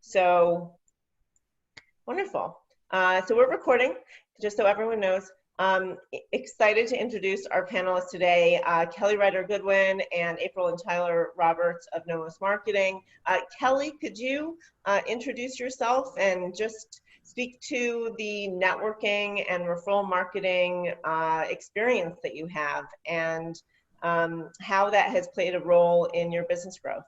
So wonderful. So we're recording, just so everyone knows. Excited to introduce our panelists today, Kelley Goodwin and April and Tyler Roberts of Nomos Marketing. Kelley, could you introduce yourself and just speak to the networking and referral marketing experience that you have and how that has played a role in your business growth?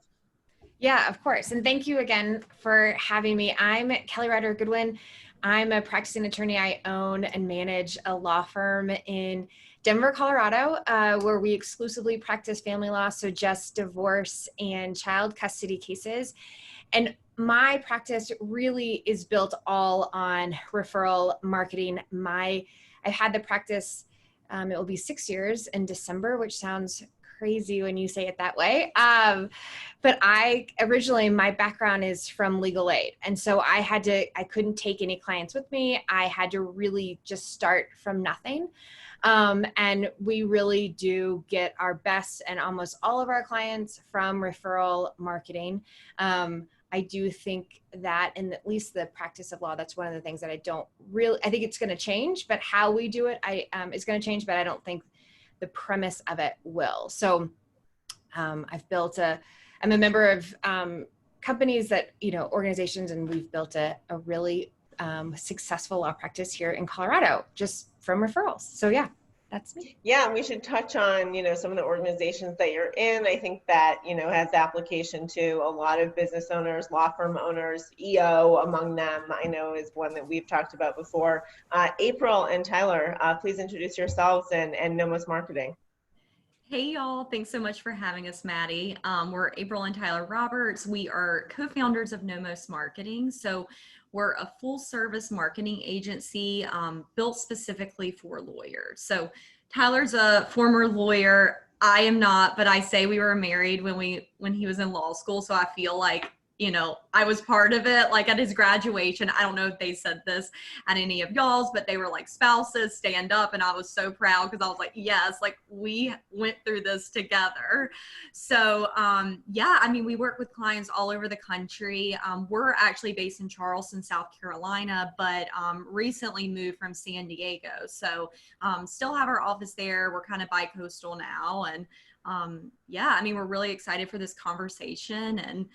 Yeah, of course. And thank you again for having me. I'm Kelley Goodwin. I'm a practicing attorney. I own and manage a law firm in Denver, Colorado, where we exclusively practice family law, so just divorce and child custody cases. And my practice really is built all on referral marketing. I've had the practice, it will be 6 years in December, which sounds crazy when you say it that way. But my background is from legal aid. And so I couldn't take any clients with me. I had to really just start from nothing. And we really do get our best and almost all of our clients from referral marketing. I do think that in at least the practice of law, that's one of the things that I think it's going to change, but how we do it is going to change, but I don't think the premise of it will. So I'm a member of companies that, organizations, and we've built a really successful law practice here in Colorado, just from referrals. So yeah, that's me. Yeah, and we should touch on, some of the organizations that you're in. I think that, has application to a lot of business owners, law firm owners, EO among them, I know is one that we've talked about before. April and Tyler, please introduce yourselves and Nomos Marketing. Hey y'all, thanks so much for having us, Maddie. We're April and Tyler Roberts. We are co-founders of Nomos Marketing. So we're a full service marketing agency built specifically for lawyers. So Tyler's a former lawyer. I am not, but I say we were married when he was in law school. So I feel like, I was part of it, like at his graduation. I don't know if they said this at any of y'all's, but they were like, spouses stand up. And I was so proud because I was like, yes, like we went through this together. So we work with clients all over the country. We're actually based in Charleston, South Carolina, but recently moved from San Diego. So still have our office there. We're kind of bi-coastal now. And we're really excited for this conversation, and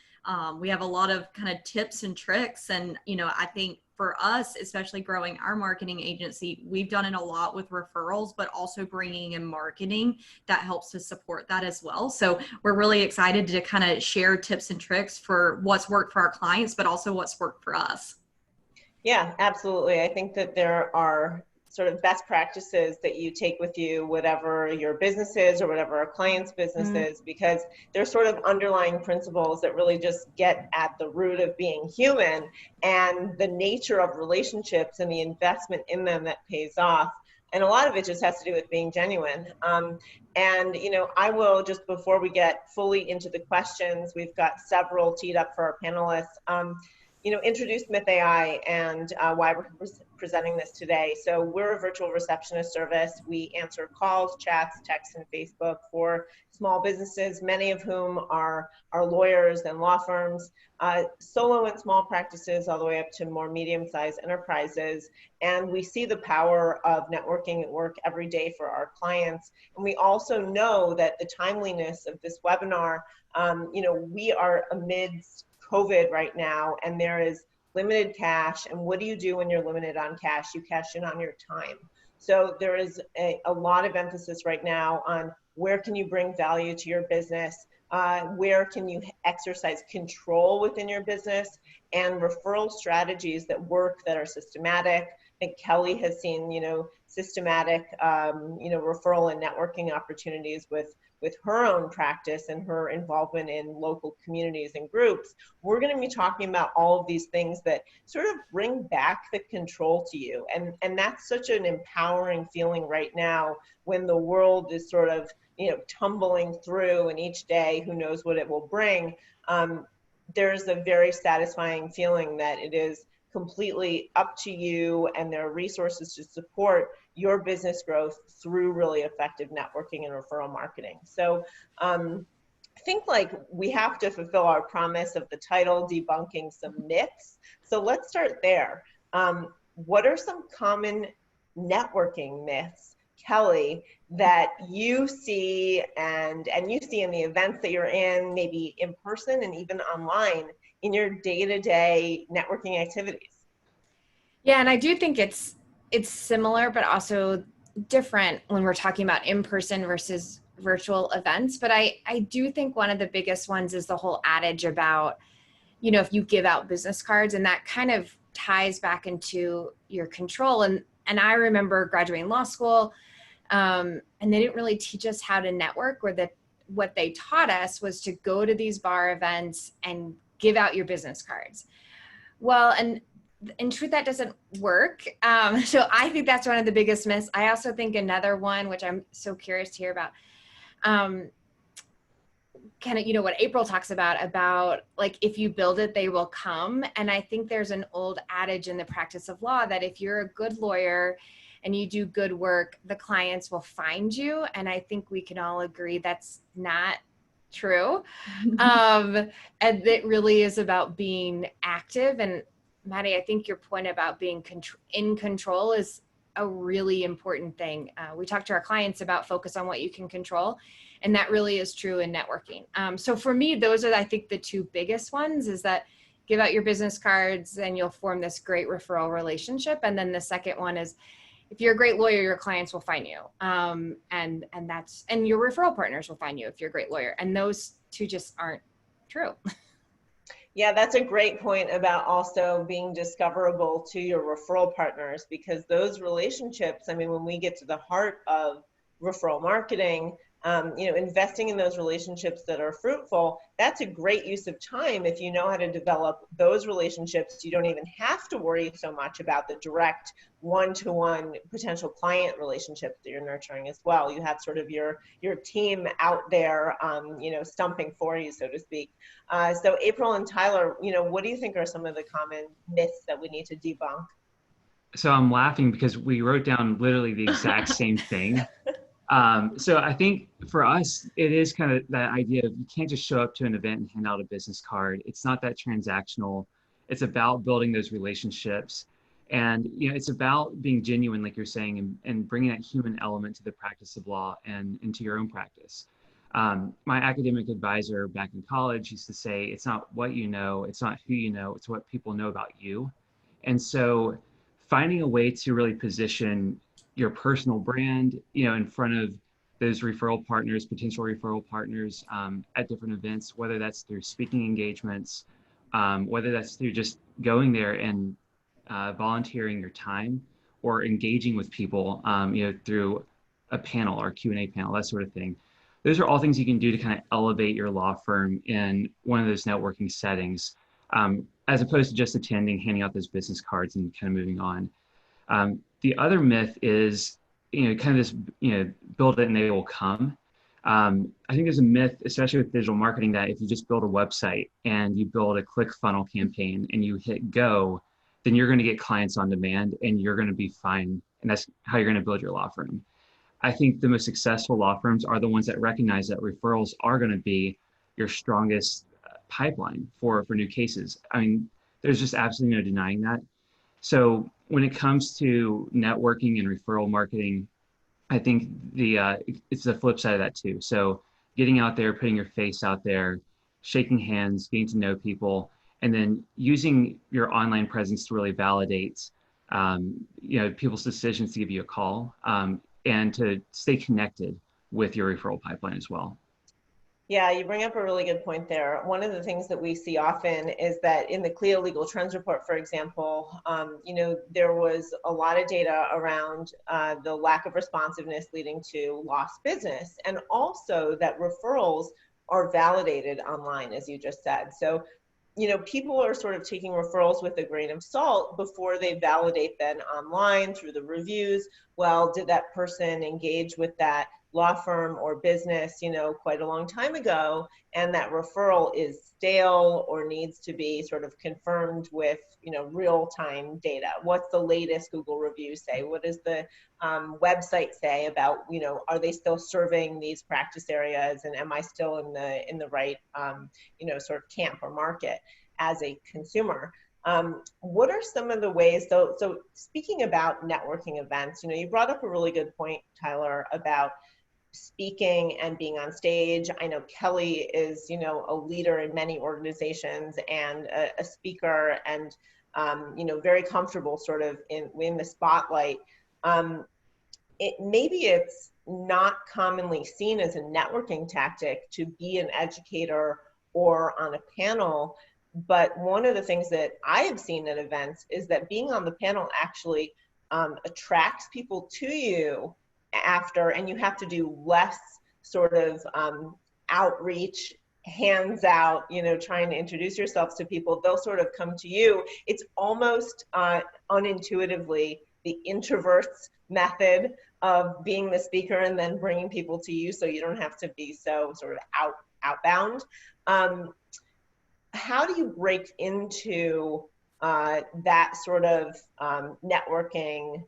we have a lot of kind of tips and tricks. And, I think for us, especially growing our marketing agency, we've done it a lot with referrals, but also bringing in marketing that helps to support that as well. So we're really excited to kind of share tips and tricks for what's worked for our clients, but also what's worked for us. Yeah, absolutely. I think that there are sort of best practices that you take with you, whatever your business is or whatever a client's business is, because there's sort of underlying principles that really just get at the root of being human and the nature of relationships and the investment in them that pays off. And a lot of it just has to do with being genuine. I will, just before we get fully into the questions, we've got several teed up for our panelists. Introduce Smith.ai and why we're presenting this today. So we're a virtual receptionist service. We answer calls, chats, texts, and Facebook for small businesses, many of whom are lawyers and law firms, solo and small practices, all the way up to more medium-sized enterprises. And we see the power of networking at work every day for our clients. And we also know that the timeliness of this webinar, we are amidst COVID right now, and there is limited cash. And what do you do when you're limited on cash? You cash in on your time. So there is a lot of emphasis right now on where can you bring value to your business, where can you exercise control within your business, and referral strategies that work, that are systematic. I think Kelley has seen, systematic, referral and networking opportunities with her own practice and her involvement in local communities and groups. We're going to be talking about all of these things that sort of bring back the control to you. And that's such an empowering feeling right now when the world is sort of, tumbling through, and each day, who knows what it will bring. There's a very satisfying feeling that it is completely up to you, and there are resources to support your business growth through really effective networking and referral marketing. So think like we have to fulfill our promise of the title, debunking some myths. So let's start there. What are some common networking myths, Kelley, that you see and you see in the events that you're in, maybe in person and even online, in your day-to-day networking activities? Yeah, and I do think it's similar, but also different when we're talking about in-person versus virtual events. But I do think one of the biggest ones is the whole adage about, you know, if you give out business cards, and that kind of ties back into your control. And I remember graduating law school, and they didn't really teach us how to network, or that what they taught us was to go to these bar events and give out your business cards. Well, and in truth, that doesn't work. So I think that's one of the biggest myths. I also think another one, which I'm so curious to hear about, kind of, you know, what April talks about like, if you build it, they will come. And I think there's an old adage in the practice of law that if you're a good lawyer and you do good work, the clients will find you. And I think we can all agree that's not true. And it really is about being active. And Maddy, I think your point about being in control is a really important thing. We talk to our clients about focus on what you can control, and that really is true in networking. So for me, those are, I think, the two biggest ones, is that give out your business cards and you'll form this great referral relationship. And then the second one is, if you're a great lawyer, your clients will find you. And your referral partners will find you if you're a great lawyer. And those two just aren't true. Yeah, that's a great point about also being discoverable to your referral partners, because those relationships, I mean, when we get to the heart of referral marketing, you know, investing in those relationships that are fruitful, that's a great use of time. If you know how to develop those relationships, you don't even have to worry so much about the direct one-to-one potential client relationships that you're nurturing as well. You have sort of your team out there, you know, stumping for you, so to speak. So April and Tyler, you know, what do you think are some of the common myths that we need to debunk? So I'm laughing because we wrote down literally the exact same thing. So I think for us, it is kind of that idea of, you can't just show up to an event and hand out a business card. It's not that transactional. It's about building those relationships. And, you know, it's about being genuine, like you're saying, and bringing that human element to the practice of law and into your own practice. My academic advisor back in college used to say, it's not what you know, it's not who you know, it's what people know about you. And so finding a way to really position your personal brand, you know, in front of those referral partners, potential referral partners, at different events, whether that's through speaking engagements, whether that's through just going there and volunteering your time, or engaging with people, you know, through a panel or Q&A panel, that sort of thing. Those are all things you can do to kind of elevate your law firm in one of those networking settings, as opposed to just attending, handing out those business cards and kind of moving on. The other myth is, you know, kind of this, you know, build it and they will come. I think there's a myth, especially with digital marketing, that if you just build a website and you build a ClickFunnels campaign and you hit go, then you're going to get clients on demand and you're going to be fine. And that's how you're going to build your law firm. I think the most successful law firms are the ones that recognize that referrals are going to be your strongest pipeline for new cases. I mean, there's just absolutely no denying that. So when it comes to networking and referral marketing, I think it's the flip side of that too. So getting out there, putting your face out there, shaking hands, getting to know people, and then using your online presence to really validate, you know, people's decisions to give you a call, and to stay connected with your referral pipeline as well. Yeah, you bring up a really good point there. One of the things that we see often is that in the CLIA Legal Trends Report, for example, you know, there was a lot of data around the lack of responsiveness leading to lost business, and also that referrals are validated online, as you just said. So, you know, people are sort of taking referrals with a grain of salt before they validate them online through the reviews. Well, did that person engage with that law firm or business, quite a long time ago, and that referral is stale or needs to be sort of confirmed with, real-time data. What's the latest Google review say? What does the website say about, are they still serving these practice areas, and am I still in the right, sort of camp or market as a consumer? What are some of the ways, so speaking about networking events, you brought up a really good point, Tyler, about speaking and being on stage. I know Kelley is, a leader in many organizations and a speaker and, very comfortable sort of in the spotlight. Maybe it's not commonly seen as a networking tactic to be an educator or on a panel. But one of the things that I have seen at events is that being on the panel actually attracts people to you after, and you have to do less sort of outreach, hands out, trying to introduce yourselves to people. They'll sort of come to you. It's almost unintuitively the introvert's method of being the speaker and then bringing people to you, so you don't have to be so sort of outbound. How do you break into that sort of networking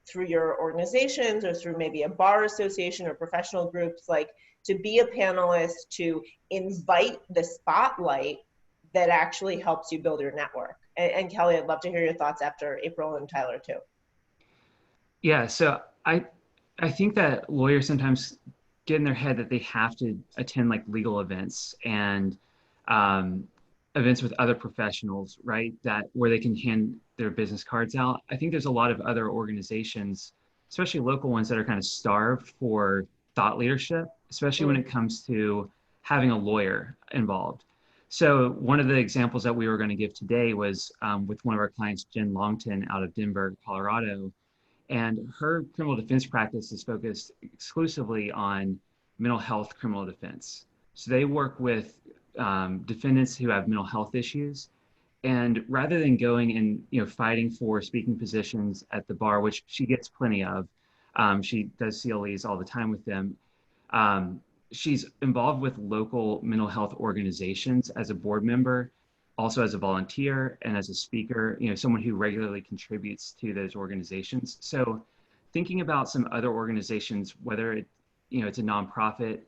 through your organizations or through maybe a bar association or professional groups, like to be a panelist, to invite the spotlight that actually helps you build your network? And Kelley, I'd love to hear your thoughts after April and Tyler too. Yeah, so I think that lawyers sometimes get in their head that they have to attend like legal events and events with other professionals, right? Where they can hand their business cards out. I think there's a lot of other organizations, especially local ones, that are kind of starved for thought leadership, especially when it comes to having a lawyer involved. So one of the examples that we were going to give today was with one of our clients, Jen Longton, out of Denver, Colorado. And her criminal defense practice is focused exclusively on mental health criminal defense. So they work with defendants who have mental health issues, and rather than going and fighting for speaking positions at the bar, which she gets plenty of, she does CLEs all the time with them. She's involved with local mental health organizations as a board member, also as a volunteer and as a speaker, someone who regularly contributes to those organizations. So thinking about some other organizations, whether it's a nonprofit,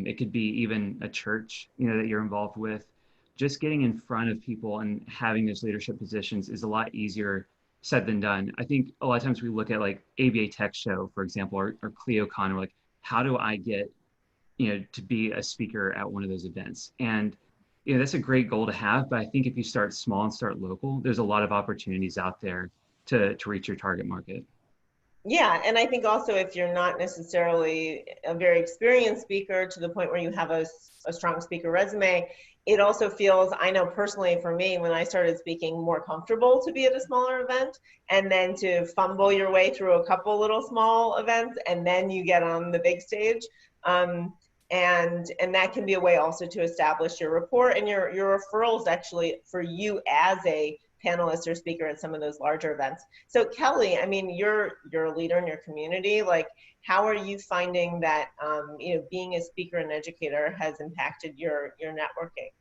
it could be even a church, that you're involved with, just getting in front of people and having those leadership positions is a lot easier said than done. I think a lot of times we look at like ABA Tech Show, for example, or CleoCon, we're like, how do I get, to be a speaker at one of those events? And, that's a great goal to have, but I think if you start small and start local, there's a lot of opportunities out there to reach your target market. Yeah, and I think also if you're not necessarily a very experienced speaker to the point where you have a strong speaker resume, it also feels, I know personally for me, when I started speaking, more comfortable to be at a smaller event, and then to fumble your way through a couple little small events, and then you get on the big stage. And that can be a way also to establish your rapport and your referrals actually for you as a panelist or speaker at some of those larger events. So Kelley, I mean, you're a leader in your community. Like, how are you finding that, being a speaker and educator has impacted your networking?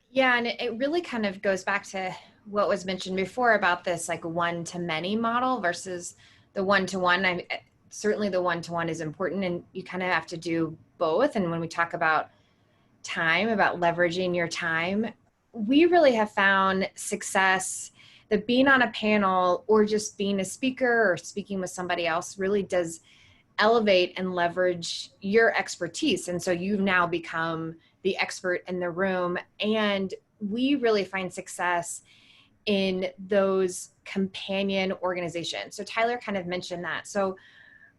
Yeah, and it really kind of goes back to what was mentioned before about this like one-to-many model versus the one-to-one. Certainly the one-to-one is important, and you kind of have to do both. And when we talk about time, about leveraging your time, we really have found success that being on a panel or just being a speaker or speaking with somebody else really does elevate and leverage your expertise. And so you've now become the expert in the room. And we really find success in those companion organizations. So Tyler kind of mentioned that. So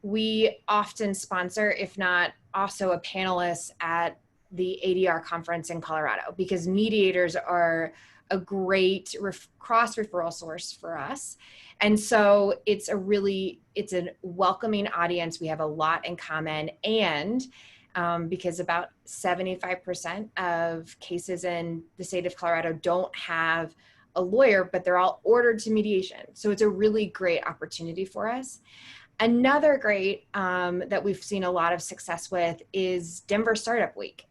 we often sponsor, if not also a panelist at the ADR conference in Colorado, because mediators are a great cross referral source for us. And so it's a welcoming audience. We have a lot in common. And because about 75% of cases in the state of Colorado don't have a lawyer, but they're all ordered to mediation. So it's a really great opportunity for us. Another great that we've seen a lot of success with is Denver Startup Week.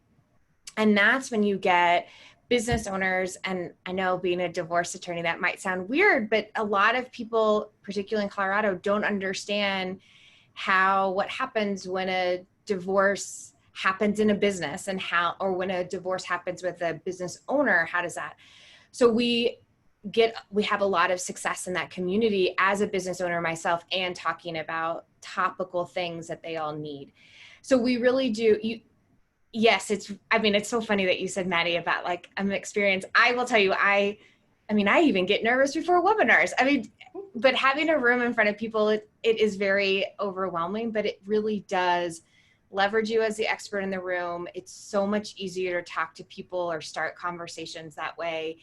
And that's when you get business owners, and I know being a divorce attorney, that might sound weird, but a lot of people, particularly in Colorado, don't understand what happens when a divorce happens in a business and or when a divorce happens with a business owner, how does that? So we have a lot of success in that community as a business owner myself, and talking about topical things that they all need. So we really do. Yes, it's so funny that you said, Maddy, about like an experience. I will tell you, I even get nervous before webinars. But having a room in front of people, it is very overwhelming, but it really does leverage you as the expert in the room. It's so much easier to talk to people or start conversations that way.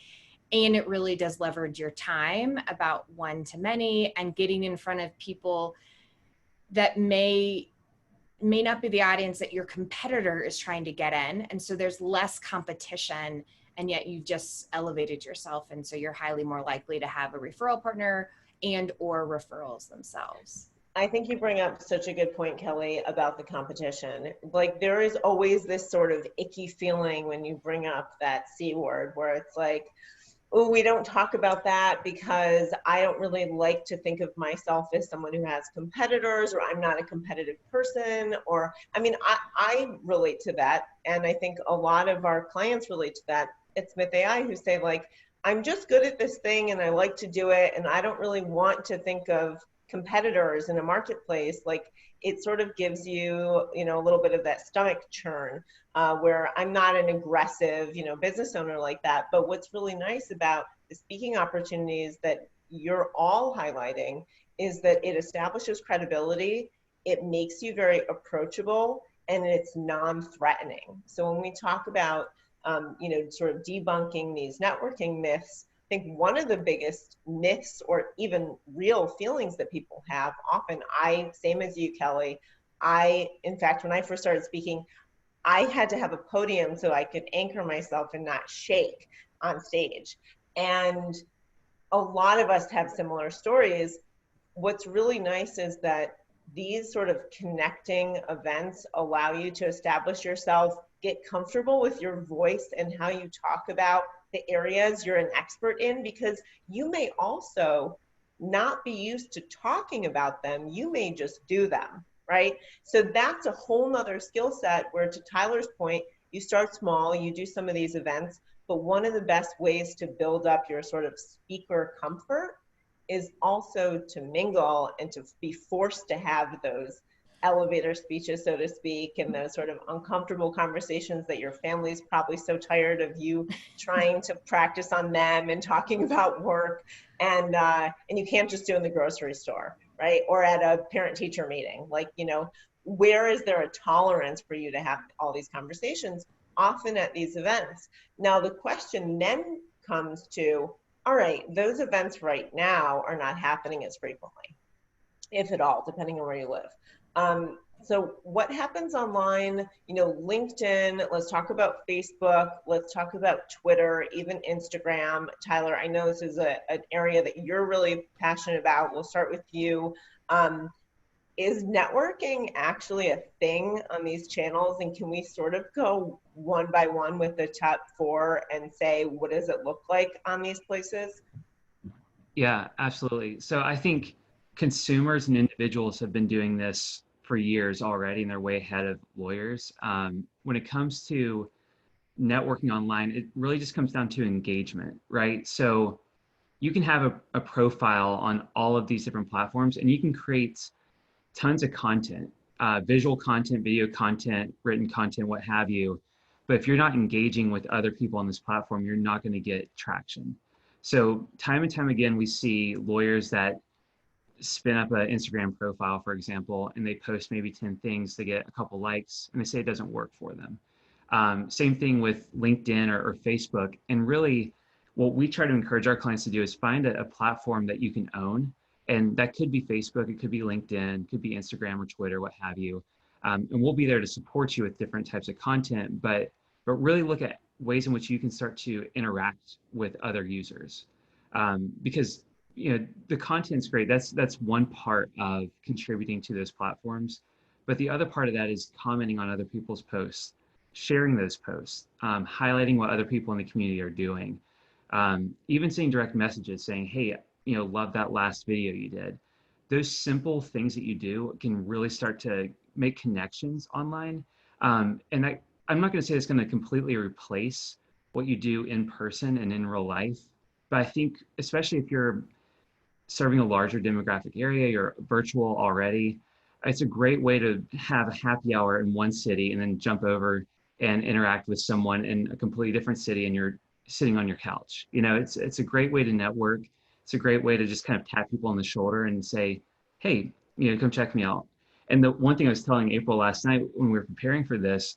And it really does leverage your time about one-to-many and getting in front of people that may not be the audience that your competitor is trying to get in. And so there's less competition, and yet you've just elevated yourself. And so you're highly more likely to have a referral partner and or referrals themselves. I think you bring up such a good point, Kelley, about the competition. Like, there is always this sort of icky feeling when you bring up that C word, where it's like, oh, we don't talk about that because I don't really like to think of myself as someone who has competitors, or I'm not a competitive person, or, I relate to that. And I think a lot of our clients relate to that at Smith.ai, who say, like, I'm just good at this thing and I like to do it, and I don't really want to think of competitors in a marketplace. Like, it sort of gives you, a little bit of that stomach churn, where I'm not an aggressive, business owner like that. But what's really nice about the speaking opportunities that you're all highlighting is that it establishes credibility, it makes you very approachable, and it's non-threatening. So when we talk about, sort of debunking these networking myths, I think one of the biggest myths, or even real feelings that people have, often, same as you, Kelley, in fact, when I first started speaking, I had to have a podium so I could anchor myself and not shake on stage. And a lot of us have similar stories. What's really nice is that these sort of connecting events allow you to establish yourself, get comfortable with your voice and how you talk about the areas you're an expert in, because you may also not be used to talking about them. You may just do them, right? So that's a whole nother skill set where, to Tyler's point, you start small, you do some of these events, but one of the best ways to build up your sort of speaker comfort is also to mingle and to be forced to have those elevator speeches, so to speak, and those sort of uncomfortable conversations that your family's probably so tired of you trying to practice on them and talking about work, and you can't just do in the grocery store, right? Or at a parent-teacher meeting. Like, where is there a tolerance for you to have all these conversations? Often at these events. Now, the question then comes to, all right, those events right now are not happening as frequently, if at all, depending on where you live. So what happens online, LinkedIn, let's talk about Facebook, let's talk about Twitter, even Instagram. Tyler, I know this is an area that you're really passionate about. We'll start with you. Is networking actually a thing on these channels? And can we sort of go one by one with the top 4 and say, what does it look like on these places? Yeah, absolutely. So I think consumers and individuals have been doing this for years already, and they're way ahead of lawyers. When it comes to networking online, it really just comes down to engagement, right? So you can have a profile on all of these different platforms, and you can create tons of content, visual content, video content, written content, what have you. But if you're not engaging with other people on this platform, you're not going to get traction. So time and time again, we see lawyers that spin up an Instagram profile, for example, and they post maybe 10 things to get a couple likes, and they say it doesn't work for them. Same thing with LinkedIn or Facebook. And really, what we try to encourage our clients to do is find a platform that you can own. And that could be Facebook, it could be LinkedIn, it could be Instagram or Twitter, what have you. And we'll be there to support you with different types of content, but really look at ways in which you can start to interact with other users. Because the content's great. That's one part of contributing to those platforms. But the other part of that is commenting on other people's posts, sharing those posts, highlighting what other people in the community are doing, even sending direct messages saying, hey, love that last video you did. Those simple things that you do can really start to make connections online. And I'm not going to say it's going to completely replace what you do in person and in real life, but I think especially if you're serving a larger demographic area, you're virtual already, it's a great way to have a happy hour in one city and then jump over and interact with someone in a completely different city and you're sitting on your couch. It's a great way to network. It's a great way to just kind of tap people on the shoulder and say, hey, come check me out. And the one thing I was telling April last night when we were preparing for this,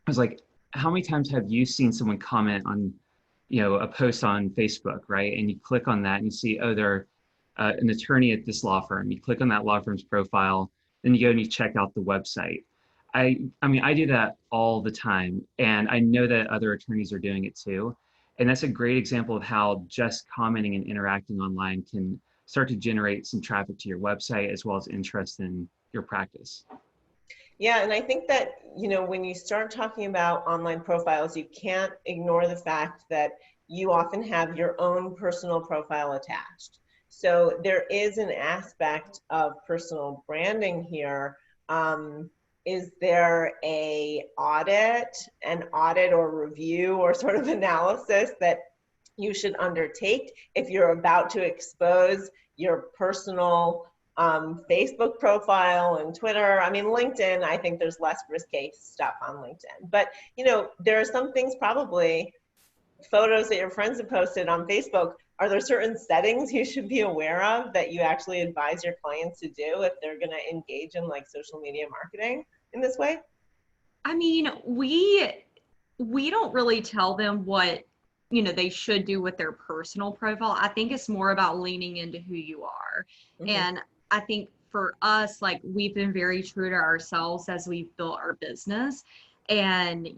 I was like, how many times have you seen someone comment on, a post on Facebook, right? And you click on that and you see, oh, they're an attorney at this law firm. You click on that law firm's profile, then you go and you check out the website. I mean, I do that all the time, and I know that other attorneys are doing it too. And that's a great example of how just commenting and interacting online can start to generate some traffic to your website as well as interest in your practice. Yeah, and I think that, when you start talking about online profiles, you can't ignore the fact that you often have your own personal profile attached. So there is an aspect of personal branding here. Is there an audit or review or sort of analysis that you should undertake if you're about to expose your personal Facebook profile and Twitter? I mean, LinkedIn, I think there's less risque stuff on LinkedIn. But, there are some things, probably photos that your friends have posted on Facebook. Are there certain settings you should be aware of that you actually advise your clients to do if they're going to engage in social media marketing in this way? I mean, we don't really tell them what, they should do with their personal profile. I think it's more about leaning into who you are. Mm-hmm. And I think for us, we've been very true to ourselves as we've built our business. And,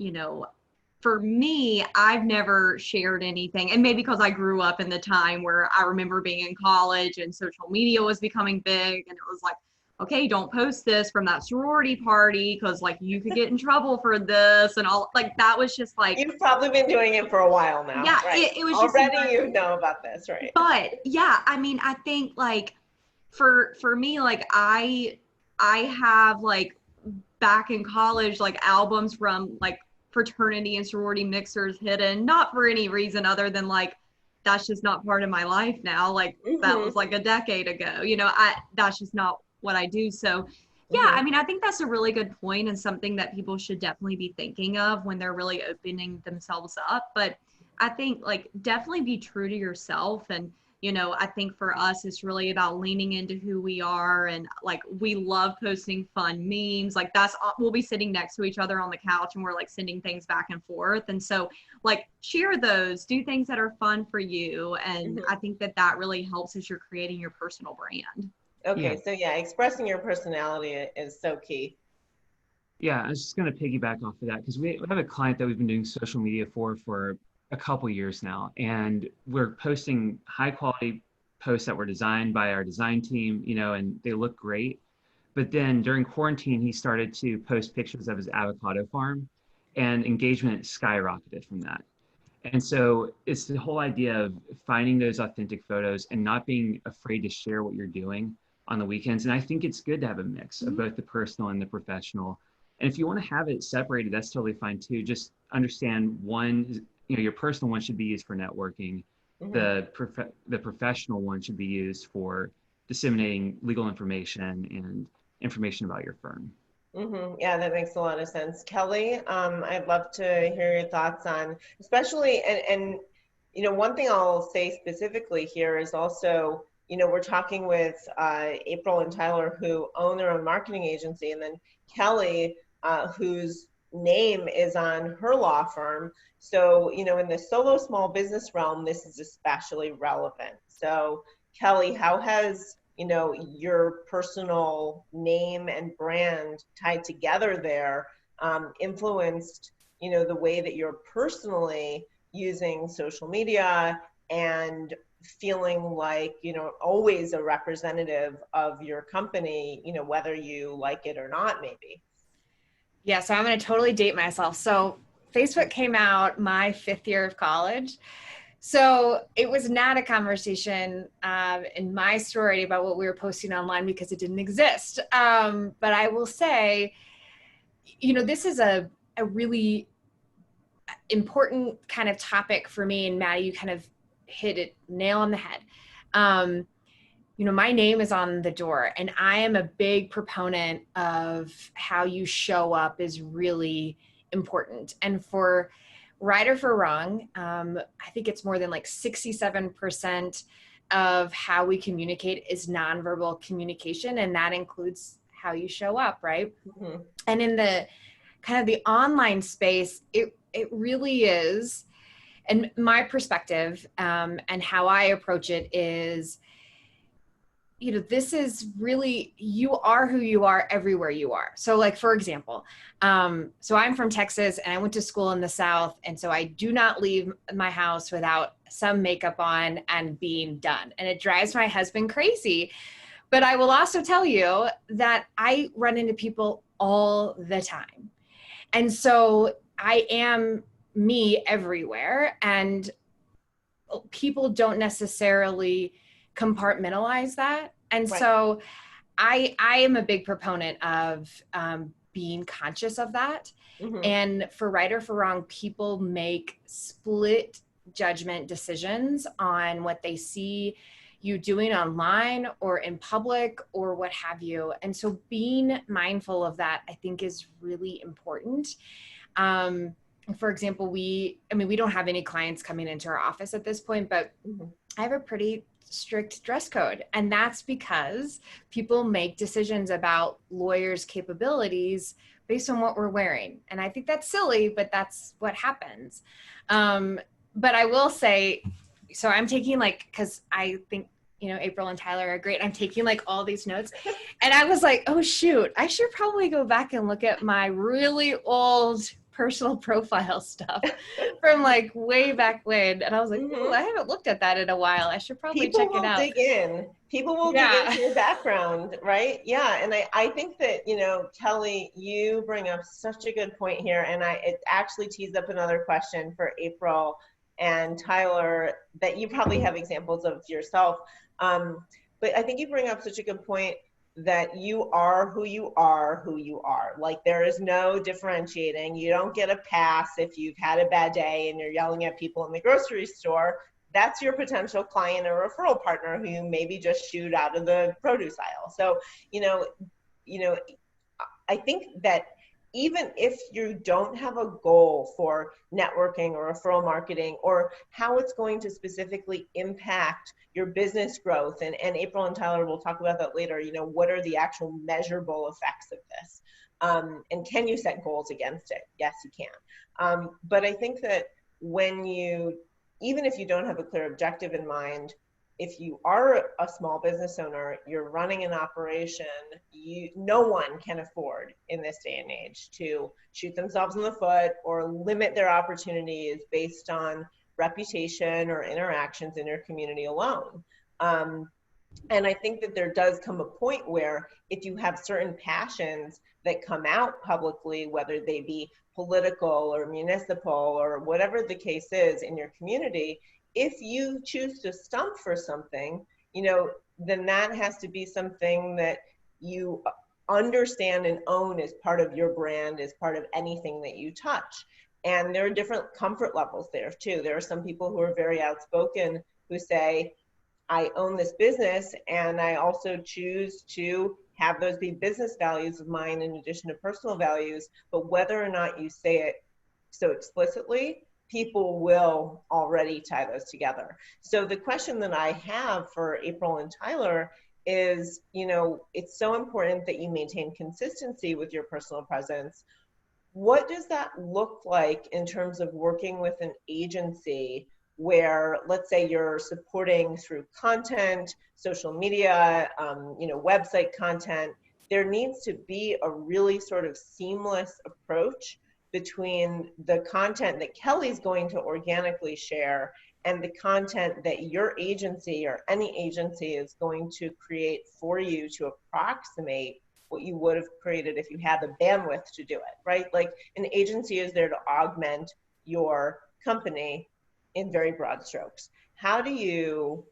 for me, I've never shared anything, and maybe because I grew up in the time where I remember being in college and social media was becoming big, and it was like, okay, don't post this from that sorority party because you could get in trouble for this and all. That was just you've probably been doing it for a while now. Yeah, right? It was already just you know about this, right? But yeah, I mean, I think for me, I have back in college albums from fraternity and sorority mixers hidden, not for any reason other than that's just not part of my life now. That was a decade ago, that's just not what I do. So yeah, I mean, I think that's a really good point and something that people should definitely be thinking of when they're really opening themselves up. But I think definitely be true to yourself. And I think for us, it's really about leaning into who we are. And we love posting fun memes. We'll be sitting next to each other on the couch and we're sending things back and forth. And so share those, do things that are fun for you. And I think that really helps as you're creating your personal brand. Okay. So yeah, expressing your personality is so key. Yeah, I was just going to piggyback off of that because we have a client that we've been doing social media for a couple years now, and we're posting high quality posts that were designed by our design team, and they look great. But then during quarantine, he started to post pictures of his avocado farm, and engagement skyrocketed from that. And so it's the whole idea of finding those authentic photos and not being afraid to share what you're doing on the weekends. And I think it's good to have a mix of both the personal and the professional. And if you want to have it separated, that's totally fine too. Just understand one, your personal one should be used for networking. The professional one should be used for disseminating legal information and information about your firm. Yeah, that makes a lot of sense. Kelley, I'd love to hear your thoughts on, especially, and one thing I'll say specifically here is also, we're talking with April and Tyler, who own their own marketing agency, and then Kelley, whose name is on her law firm. So, in the solo small business realm, this is especially relevant. So, Kelley, how has, your personal name and brand tied together there influenced, the way that you're personally using social media and feeling like, always a representative of your company, whether you like it or not, maybe. Yeah, so I'm going to totally date myself. So Facebook came out my 5th year of college. So it was not a conversation in my sorority about what we were posting online because it didn't exist. But I will say, this is a really important kind of topic for me. And Maddy, you kind of hit it nail on the head. My name is on the door, and I am a big proponent of how you show up is really important. And for right or for wrong, I think it's more than like 67% of how we communicate is nonverbal communication, and that includes how you show up, right? Mm-hmm. And in the kind of the online space, it really is, and my perspective and how I approach it is, this is really, you are who you are everywhere you are. So like, for example, so I'm from Texas and I went to school in the South. And so I do not leave my house without some makeup on and being done. And it drives my husband crazy. But I will also tell you that I run into people all the time. And so I am me everywhere. And people don't necessarily compartmentalize that. And right. So I am a big proponent of being conscious of that. Mm-hmm. And for right or for wrong, people make split judgment decisions on what they see you doing online or in public or what have you. And so being mindful of that, I think, is really important. For example, we don't have any clients coming into our office at this point, but mm-hmm. I have a pretty strict dress code. And that's because people make decisions about lawyers' capabilities based on what we're wearing. And I think that's silly, but that's what happens. But I will say, so I'm taking because I think, April and Tyler are great. I'm taking all these notes. And I was like, oh shoot, I should probably go back and look at my really old personal profile stuff from way back when. And I was like, mm-hmm. I haven't looked at that in a while. I should probably check it out. People will dig into your background, right? Yeah. And I think that, Kelley, you bring up such a good point here. And it actually tees up another question for April and Tyler that you probably have examples of yourself. But I think you bring up such a good point that you are who you are. There is no differentiating. You don't get a pass if you've had a bad day and you're yelling at people in the grocery store. That's your potential client or referral partner who you maybe just shoot out of the produce aisle. So, I think that even if you don't have a goal for networking or referral marketing or how it's going to specifically impact your business growth, and April and Tyler will talk about that later, what are the actual measurable effects of this? And can you set goals against it? Yes, you can. But I think that even if you don't have a clear objective in mind, if you are a small business owner, you're running an operation, no one can afford in this day and age to shoot themselves in the foot or limit their opportunities based on reputation or interactions in your community alone. And I think that there does come a point where if you have certain passions that come out publicly, whether they be political or municipal or whatever the case is in your community, if you choose to stump for something, then that has to be something that you understand and own as part of your brand, as part of anything that you touch. And there are different comfort levels there too. There are some people who are very outspoken who say, I own this business and I also choose to have those be business values of mine in addition to personal values. But whether or not you say it so explicitly, people will already tie those together. So the question that I have for April and Tyler is, it's so important that you maintain consistency with your personal presence. What does that look like in terms of working with an agency where, let's say, you're supporting through content, social media, website content? There needs to be a really sort of seamless approach between the content that Kelley's going to organically share and the content that your agency or any agency is going to create for you to approximate what you would have created if you had the bandwidth to do it, right? Like an agency is there to augment your company in very broad strokes. How do you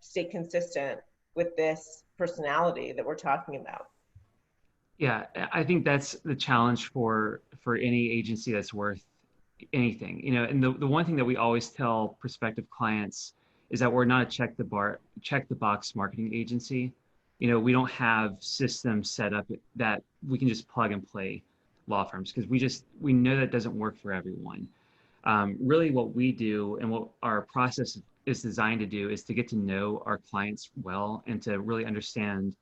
stay consistent with this personality that we're talking about? Yeah, I think that's the challenge for any agency that's worth anything. You know, and the one thing that we always tell prospective clients is that we're not a check the box marketing agency. You know, we don't have systems set up that we can just plug and play law firms, because we know that doesn't work for everyone. Really what we do and what our process is designed to do is to get to know our clients well and to really understand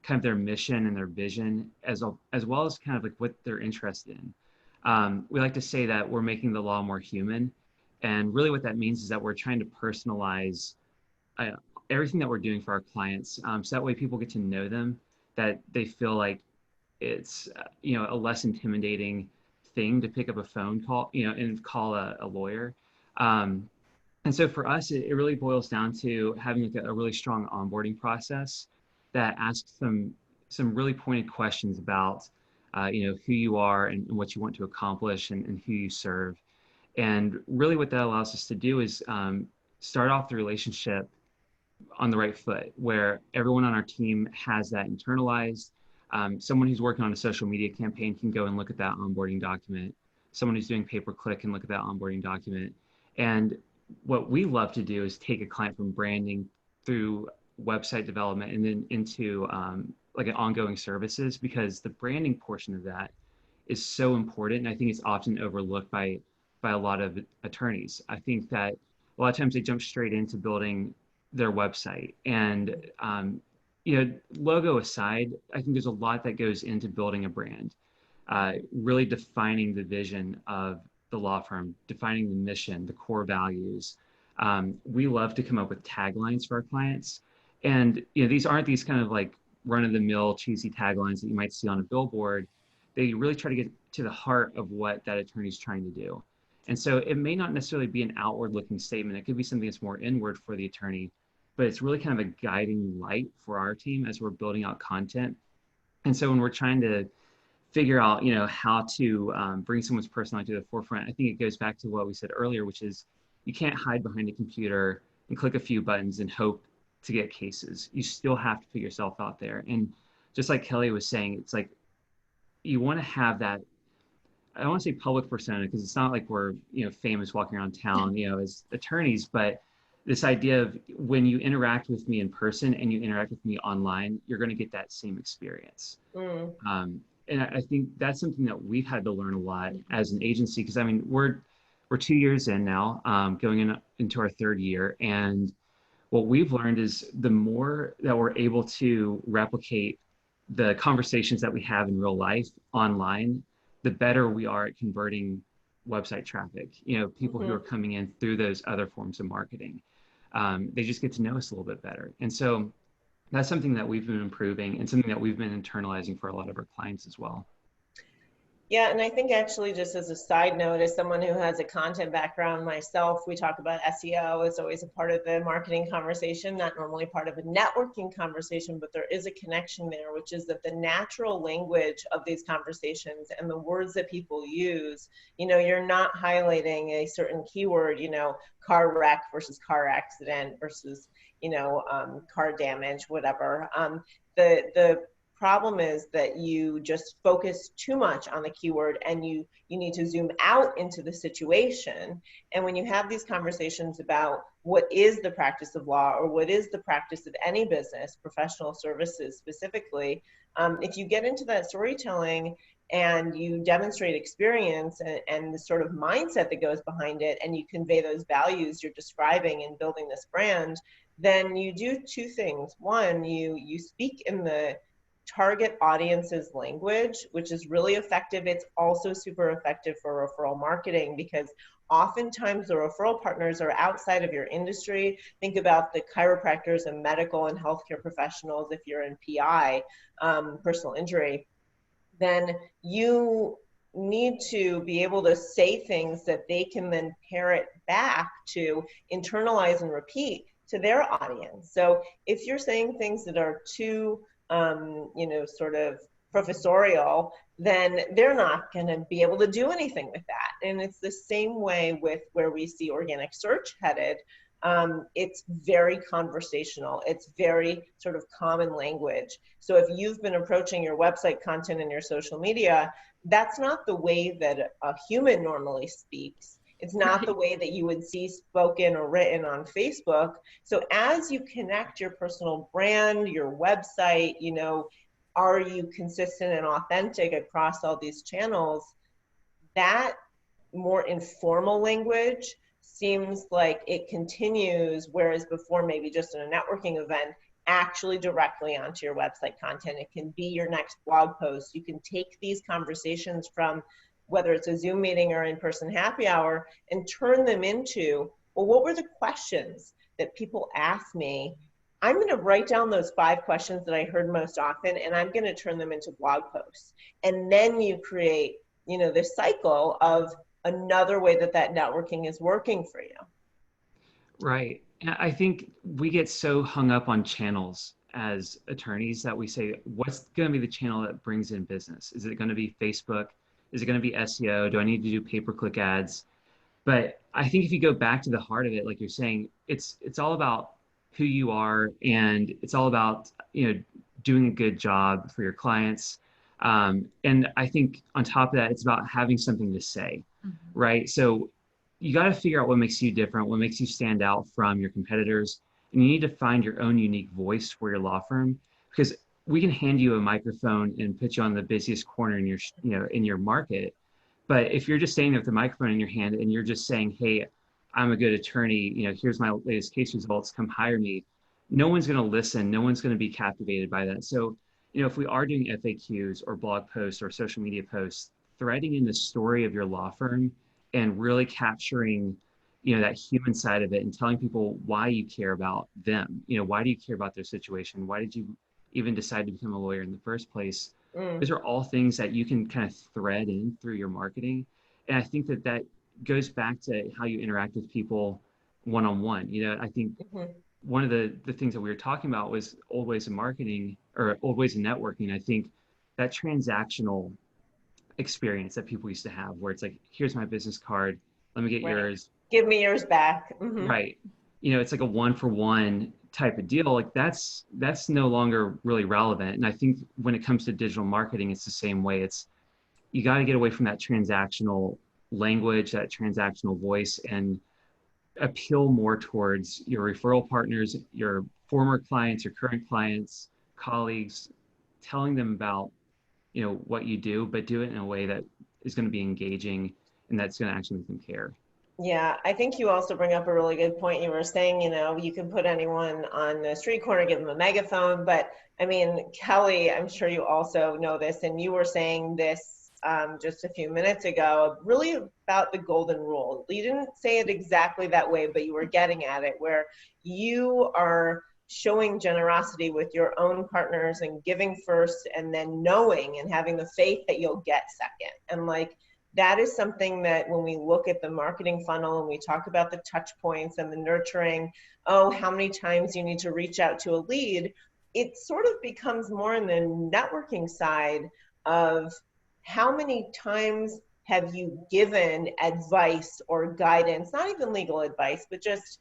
kind of their mission and their vision, as well as kind of like what they're interested in. We like to say that we're making the law more human. And really what that means is that we're trying to personalize everything that we're doing for our clients. So that way people get to know them, that they feel like it's, a less intimidating thing to pick up a phone call, and call a lawyer. And so for us, it really boils down to having like a really strong onboarding process that asks some really pointed questions about, who you are and what you want to accomplish and who you serve. And really what that allows us to do is start off the relationship on the right foot, where everyone on our team has that internalized. Someone who's working on a social media campaign can go and look at that onboarding document. Someone who's doing pay-per-click can look at that onboarding document. And what we love to do is take a client from branding through website development and then into like an ongoing services, because the branding portion of that is so important. And I think it's often overlooked by a lot of attorneys. I think that a lot of times they jump straight into building their website. And, logo aside, I think there's a lot that goes into building a brand, really defining the vision of the law firm, defining the mission, the core values. We love to come up with taglines for our clients. And, these aren't these kind of like run-of-the-mill cheesy taglines that you might see on a billboard. They really try to get to the heart of what that attorney's trying to do. And so it may not necessarily be an outward-looking statement. It could be something that's more inward for the attorney, but it's really kind of a guiding light for our team as we're building out content. And so when we're trying to figure out, how to bring someone's personality to the forefront, I think it goes back to what we said earlier, which is you can't hide behind a computer and click a few buttons and hope to get cases. You still have to put yourself out there. And just like Kelley was saying, it's like you want to have that, I don't want to say public persona, because it's not like we're, famous walking around town, as attorneys, but this idea of when you interact with me in person and you interact with me online, you're going to get that same experience. And I think that's something that we've had to learn a lot as an agency, because we're 2 years in now, going into our third year. And what we've learned is the more that we're able to replicate the conversations that we have in real life online, the better we are at converting website traffic, people who are coming in through those other forms of marketing. They just get to know us a little bit better. And so that's something that we've been improving and something that we've been internalizing for a lot of our clients as well. Yeah, and I think actually, just as a side note, as someone who has a content background myself, we talk about SEO. It's always a part of the marketing conversation, not normally part of a networking conversation, but there is a connection there, which is that the natural language of these conversations and the words that people use, you're not highlighting a certain keyword, car wreck versus car accident versus, car damage, whatever. The problem is that you just focus too much on the keyword, and you need to zoom out into the situation. And when you have these conversations about what is the practice of law, or what is the practice of any business, professional services specifically, if you get into that storytelling and you demonstrate experience and the sort of mindset that goes behind it, and you convey those values you're describing in building this brand, then you do two things. One, you speak in the target audience's language, which is really effective. It's also super effective for referral marketing, because oftentimes the referral partners are outside of your industry. Think about the chiropractors and medical and healthcare professionals. If you're in PI, personal injury, then you need to be able to say things that they can then parrot back to, internalize and repeat to their audience. So if you're saying things that are too, sort of professorial, then they're not going to be able to do anything with that. And it's the same way with where we see organic search headed. It's very conversational. It's very sort of common language. So if you've been approaching your website content and your social media, that's not the way that a human normally speaks. It's not the way that you would see spoken or written on Facebook. So as you connect your personal brand, your website, are you consistent and authentic across all these channels? That more informal language seems like it continues, whereas before maybe just in a networking event, actually directly onto your website content. It can be your next blog post. You can take these conversations from whether it's a Zoom meeting or in-person happy hour and turn them into, well, what were the questions that people asked me? I'm going to write down those 5 questions that I heard most often, and I'm going to turn them into blog posts. And then you create, this cycle of another way that networking is working for you. Right. And I think we get so hung up on channels as attorneys that we say, what's going to be the channel that brings in business? Is it going to be Facebook? Is it going to be SEO? Do I need to do pay-per-click ads? But I think if you go back to the heart of it, like you're saying, it's all about who you are, and it's all about, doing a good job for your clients. And I think on top of that, it's about having something to say, right? So you got to figure out what makes you different, what makes you stand out from your competitors. And you need to find your own unique voice for your law firm, because we can hand you a microphone and put you on the busiest corner in your, in your market. But if you're just standing there with the microphone in your hand and you're just saying, hey, I'm a good attorney, here's my latest case results, come hire me, no one's going to listen. No one's going to be captivated by that. So, if we are doing FAQs or blog posts or social media posts, threading in the story of your law firm and really capturing, that human side of it and telling people why you care about them. Why do you care about their situation? Why did you even decide to become a lawyer in the first place? Those are all things that you can kind of thread in through your marketing. And I think that goes back to how you interact with people one-on-one. I think one of the things that we were talking about was old ways of marketing or old ways of networking. I think that transactional experience that people used to have, where it's like, here's my business card, let me get yours. Give me yours back. Right. It's like a 1-for-1 type of deal. Like that's no longer really relevant. And I think when it comes to digital marketing, it's the same way. You got to get away from that transactional language, that transactional voice, and appeal more towards your referral partners, your former clients, your current clients, colleagues, telling them about, what you do, but do it in a way that is going to be engaging and that's going to actually make them care. Yeah, I think you also bring up a really good point. You were saying, you can put anyone on the street corner, give them a megaphone, but I mean, Kelley, I'm sure you also know this, and you were saying this just a few minutes ago, really about the golden rule. You didn't say it exactly that way, but you were getting at it, where you are showing generosity with your own partners and giving first, and then knowing and having the faith that you'll get second. And that is something that when we look at the marketing funnel and we talk about the touch points and the nurturing, how many times you need to reach out to a lead, it sort of becomes more in the networking side of how many times have you given advice or guidance, not even legal advice, but just,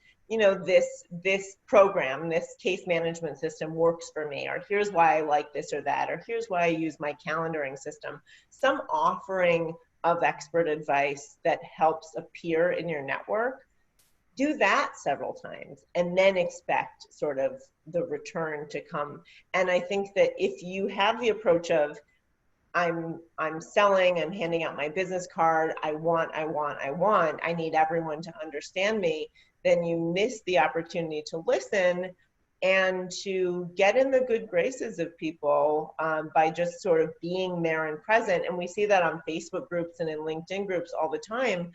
this program, this case management system works for me, or here's why I like this or that, or here's why I use my calendaring system. Some offering of expert advice that helps appear in your network. Do that several times and then expect sort of the return to come. And I think that if you have the approach of, I'm selling, I'm handing out my business card, I need everyone to understand me, then you miss the opportunity to listen and to get in the good graces of people by just sort of being there and present. And we see that on Facebook groups and in LinkedIn groups all the time.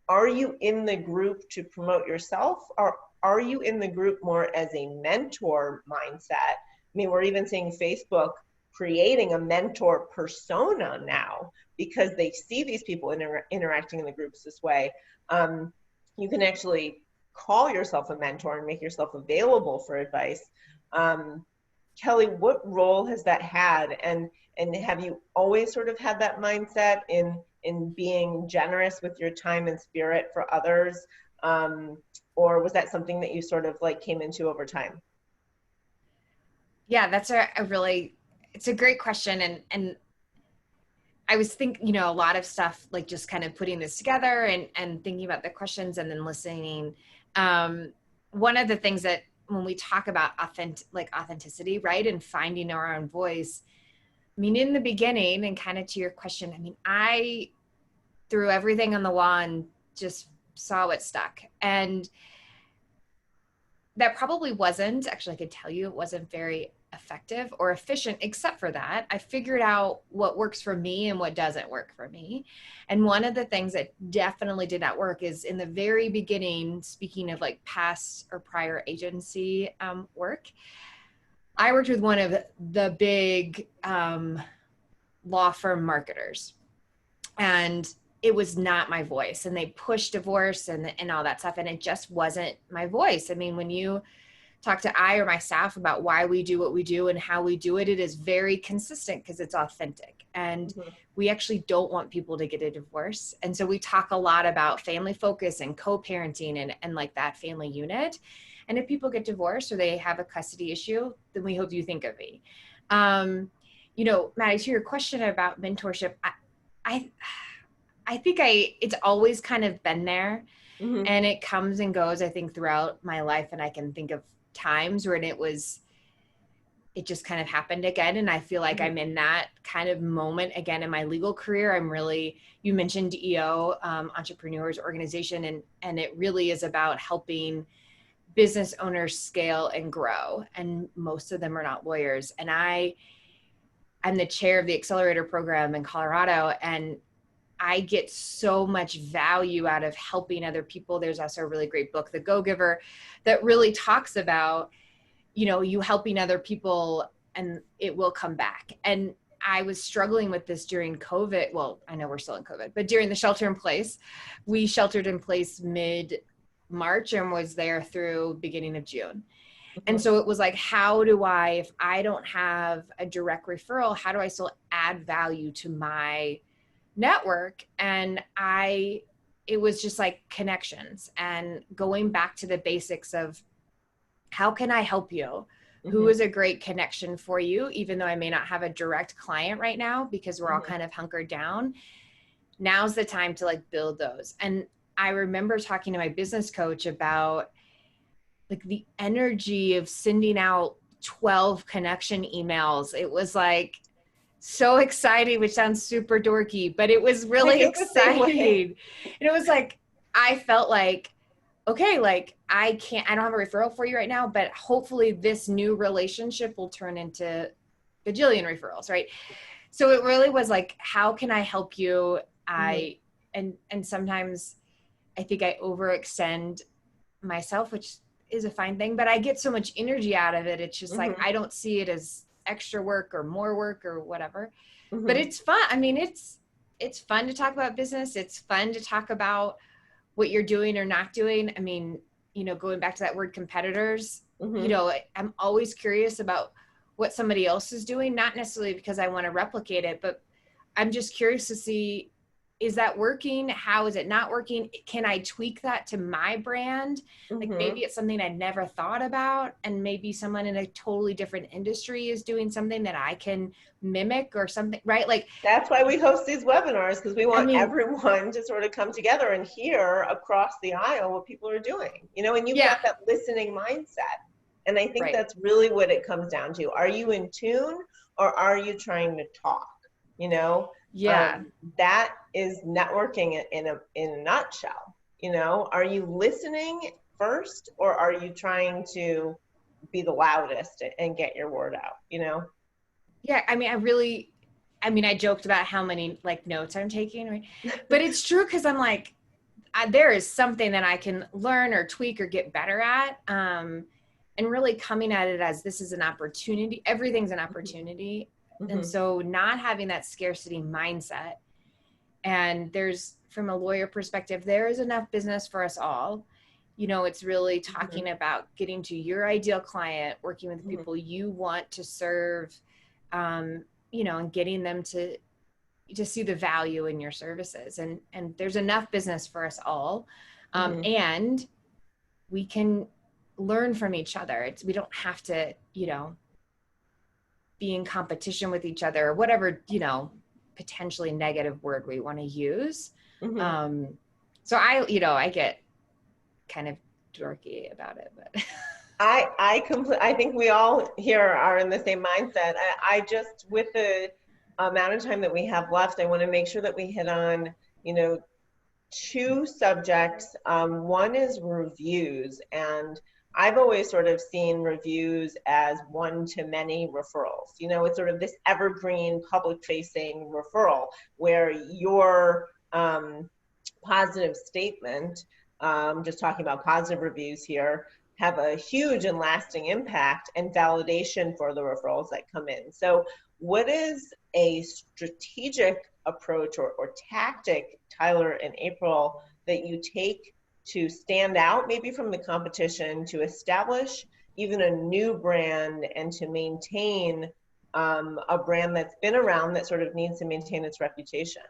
Are you in the group to promote yourself, or are you in the group more as a mentor mindset? I mean, we're even seeing Facebook creating a mentor persona now because they see these people interacting in the groups this way. You can actually call yourself a mentor and make yourself available for advice. Kelley, what role has that had? And have you always sort of had that mindset in being generous with your time and spirit for others? Or was that something that you sort of like came into over time? Yeah, that's a really, it's a great question. And I was thinking, a lot of stuff, like just kind of putting this together and thinking about the questions and then listening. One of the things that when we talk about authenticity, right, and finding our own voice, I mean, in the beginning, and kind of to your question, I mean, I threw everything on the wall and just saw what stuck. And that probably wasn't, actually, I could tell you it wasn't very effective or efficient, except for that I figured out what works for me and what doesn't work for me. And one of the things that definitely did not work is in the very beginning, speaking of like past or prior agency work, I worked with one of the big law firm marketers, and it was not my voice, and they pushed divorce and all that stuff, and it just wasn't my voice. I mean, when you talk to I or my staff about why we do what we do and how we do it, it is very consistent because it's authentic. And we actually don't want people to get a divorce. And so we talk a lot about family focus and co-parenting and like that family unit. And if people get divorced or they have a custody issue, then we hope you think of me. Maddy, to your question about mentorship, I think it's always kind of been there, and it comes and goes, I think, throughout my life. And I can think of times when it just kind of happened again. And I feel like I'm in that kind of moment again in my legal career. You mentioned EO, Entrepreneurs Organization, and it really is about helping business owners scale and grow. And most of them are not lawyers. And I'm the chair of the accelerator program in Colorado, and I get so much value out of helping other people. There's also a really great book, The Go-Giver, that really talks about, you helping other people and it will come back. And I was struggling with this during COVID. Well, I know we're still in COVID, but during the shelter in place, we sheltered in place mid-March and was there through beginning of June. And so it was like, if I don't have a direct referral, how do I still add value to my network? And it was just like connections and going back to the basics of how can I help you? Who is a great connection for you, even though I may not have a direct client right now because we're all kind of hunkered down. Now's the time to like build those. And I remember talking to my business coach about like the energy of sending out 12 connection emails. It was like so exciting, which sounds super dorky, but it was really exciting. And it was like, I felt like, okay, like I don't have a referral for you right now, but hopefully this new relationship will turn into bajillion referrals, right? So it really was like, how can I help you? And sometimes I think I overextend myself, which is a fine thing, but I get so much energy out of it. It's just like, I don't see it as extra work or more work or whatever, but it's fun. I mean, it's fun to talk about business. It's fun to talk about what you're doing or not doing. I mean, going back to that word competitors, I'm always curious about what somebody else is doing, not necessarily because I want to replicate it, but I'm just curious to see, is that working? How is it not working? Can I tweak that to my brand? Like maybe it's something I never thought about, and maybe someone in a totally different industry is doing something that I can mimic or something, right? Like that's why we host these webinars, because we want everyone to sort of come together and hear across the aisle what people are doing, and you've got that listening mindset. And I think that's really what it comes down to. Are you in tune or are you trying to talk? That is networking in a nutshell. Are you listening first or are you trying to be the loudest and get your word out? Yeah, I joked about how many like notes I'm taking, right? But it's true, because I'm like, there is something that I can learn or tweak or get better at, and really coming at it as this is an opportunity. Everything's an opportunity. And so not having that scarcity mindset, and from a lawyer perspective, there is enough business for us all. It's really talking about getting to your ideal client, working with people you want to serve, and getting them to see the value in your services. And there's enough business for us all. And we can learn from each other. We don't have to, be in competition with each other, or whatever, potentially negative word we want to use. So I get kind of dorky about it, but I think we all here are in the same mindset. I just, with the amount of time that we have left, I want to make sure that we hit on, two subjects. One is reviews, and I've always sort of seen reviews as one-to-many referrals. It's sort of this evergreen public-facing referral where your positive statement, just talking about positive reviews here, have a huge and lasting impact and validation for the referrals that come in. So what is a strategic approach or tactic, Tyler and April, that you take to stand out maybe from the competition, to establish even a new brand, and to maintain a brand that's been around that sort of needs to maintain its reputation?